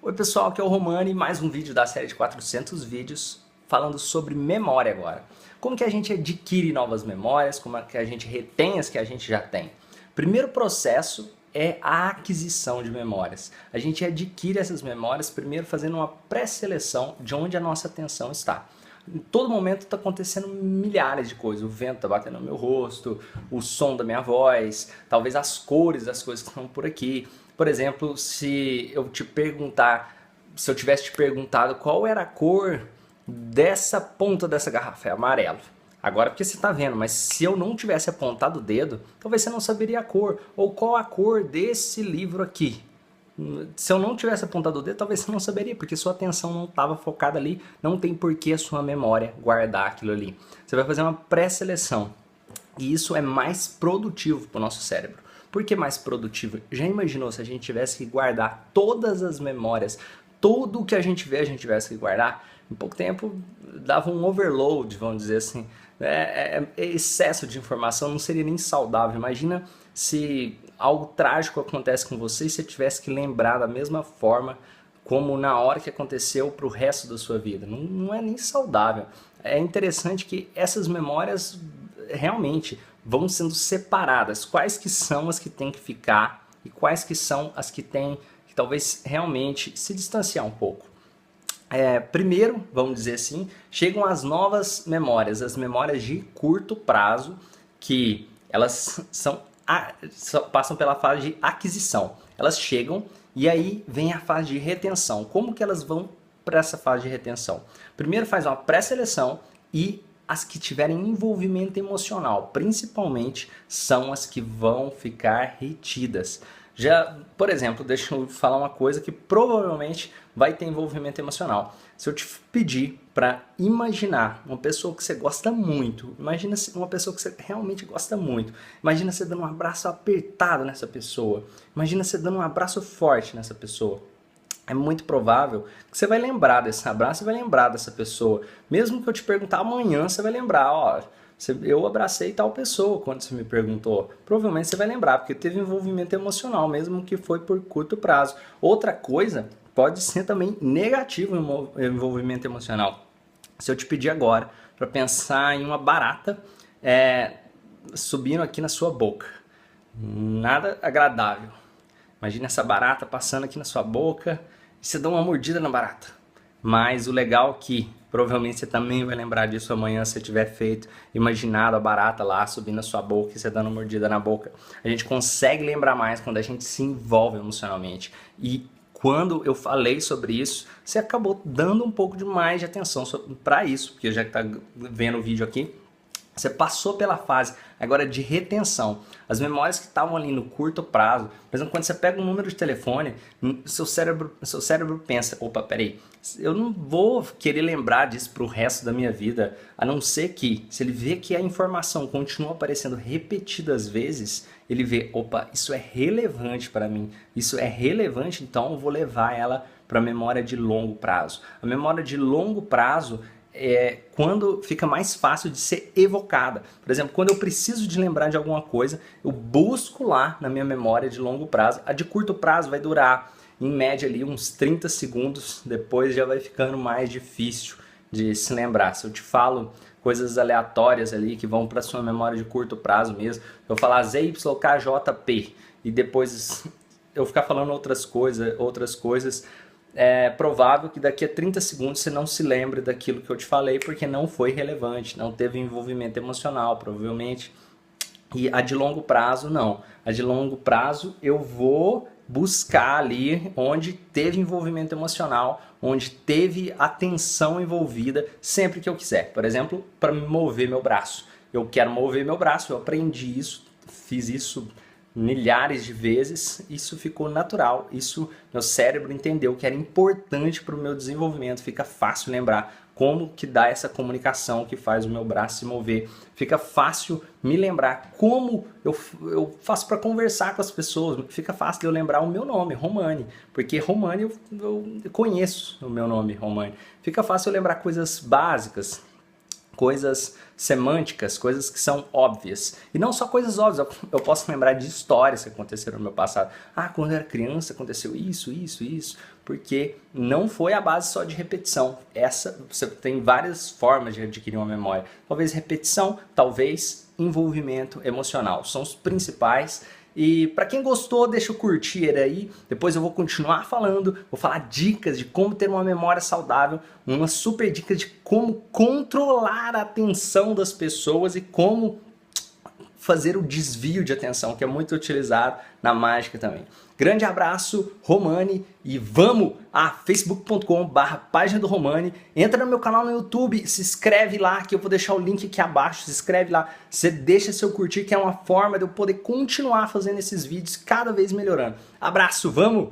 Oi pessoal, aqui é o Romani, mais um vídeo da série de 400 vídeos falando sobre memória agora. Como que a gente adquire novas memórias, como é que a gente retém as que a gente já tem. Primeiro processo é a aquisição de memórias. A gente adquire essas memórias primeiro fazendo uma pré-seleção de onde a nossa atenção está. Em todo momento está acontecendo milhares de coisas, o vento está batendo no meu rosto, o som da minha voz, talvez as cores das coisas que estão por aqui. Por exemplo, se eu tivesse te perguntado qual era a cor dessa ponta dessa garrafa, é amarelo. Agora porque você está vendo, mas se eu não tivesse apontado o dedo, talvez você não saberia a cor. Ou qual a cor desse livro aqui. Se eu não tivesse apontado o dedo, talvez você não saberia, porque sua atenção não estava focada ali, não tem por que a sua memória guardar aquilo ali. Você vai fazer uma pré-seleção, e isso é mais produtivo para o nosso cérebro. Por que mais produtivo? Já imaginou se a gente tivesse que guardar todas as memórias, tudo o que a gente vê a gente tivesse que guardar? Em pouco tempo dava um overload, vamos dizer assim. Excesso de informação não seria nem saudável. Imagina se algo trágico acontece com você e você tivesse que lembrar da mesma forma como na hora que aconteceu para o resto da sua vida. Não é nem saudável. É interessante que essas memórias realmente vão sendo separadas. Quais que são as que têm que ficar e quais que são as que têm que talvez realmente se distanciar um pouco. Primeiro, vamos dizer assim, chegam as novas memórias, as memórias de curto prazo, que elas passam pela fase de aquisição. Elas chegam e aí vem a fase de retenção. Como que elas vão para essa fase de retenção? Primeiro faz uma pré-seleção e as que tiverem envolvimento emocional, principalmente, são as que vão ficar retidas. Por exemplo, deixa eu falar uma coisa que provavelmente vai ter envolvimento emocional. Se eu te pedir para imaginar uma pessoa que você gosta muito, imagina uma pessoa que você realmente gosta muito, imagina você dando um abraço apertado nessa pessoa, imagina você dando um abraço forte nessa pessoa. É muito provável que você vai lembrar desse abraço e vai lembrar dessa pessoa. Mesmo que eu te perguntar amanhã, você vai lembrar, ó, eu abracei tal pessoa quando você me perguntou. Provavelmente você vai lembrar, porque teve envolvimento emocional, mesmo que foi por curto prazo. Outra coisa pode ser também negativo o envolvimento emocional. Se eu te pedir agora para pensar em uma barata subindo aqui na sua boca, nada agradável. Imagina essa barata passando aqui na sua boca e você dá uma mordida na barata. Mas o legal é que provavelmente você também vai lembrar disso amanhã se você tiver imaginado a barata lá subindo na sua boca e você dando uma mordida na boca. A gente consegue lembrar mais quando a gente se envolve emocionalmente. E quando eu falei sobre isso, você acabou dando um pouco de mais de atenção para isso, porque já que está vendo o vídeo aqui, você passou pela fase agora de retenção. As memórias que estavam ali no curto prazo, por exemplo, quando você pega um número de telefone, seu cérebro pensa, opa, peraí, eu não vou querer lembrar disso para o resto da minha vida, a não ser que, se ele vê que a informação continua aparecendo repetidas vezes, ele vê, opa, isso é relevante para mim, isso é relevante, então eu vou levar ela para a memória de longo prazo. A memória de longo prazo é quando fica mais fácil de ser evocada. Por exemplo, quando eu preciso de lembrar de alguma coisa, eu busco lá na minha memória de longo prazo. A de curto prazo vai durar, em média, ali uns 30 segundos, depois já vai ficando mais difícil de se lembrar. Se eu te falo coisas aleatórias ali que vão para sua memória de curto prazo mesmo, eu falar ZYKJP e depois eu ficar falando outras coisas, é provável que daqui a 30 segundos você não se lembre daquilo que eu te falei, porque não foi relevante, não teve envolvimento emocional, provavelmente. E a de longo prazo, não. A de longo prazo eu vou buscar ali onde teve envolvimento emocional, onde teve atenção envolvida, sempre que eu quiser. Por exemplo, para mover meu braço. Eu quero mover meu braço, eu aprendi isso, fiz isso milhares de vezes, isso ficou natural, isso meu cérebro entendeu que era importante para o meu desenvolvimento, fica fácil lembrar como que dá essa comunicação que faz o meu braço se mover, fica fácil me lembrar como eu faço para conversar com as pessoas, fica fácil de eu lembrar o meu nome, Romani, porque Romani eu conheço o meu nome, Romani, fica fácil eu lembrar coisas básicas, coisas semânticas, coisas que são óbvias. E não só coisas óbvias, eu posso lembrar de histórias que aconteceram no meu passado. Ah, quando eu era criança aconteceu isso, isso, isso. porque não foi a base só de repetição. Você tem várias formas de adquirir uma memória. Talvez repetição, talvez envolvimento emocional. São os principais. E para quem gostou, deixa o curtir aí. Depois eu vou continuar falando, vou falar dicas de como ter uma memória saudável, uma super dica de como controlar a atenção das pessoas e como fazer o desvio de atenção, que é muito utilizado na mágica também. Grande abraço, Romani, e vamos a facebook.com/página do Romani. Entra no meu canal no YouTube, se inscreve lá, que eu vou deixar o link aqui abaixo, se inscreve lá, você deixa seu curtir, que é uma forma de eu poder continuar fazendo esses vídeos cada vez melhorando. Abraço, vamos!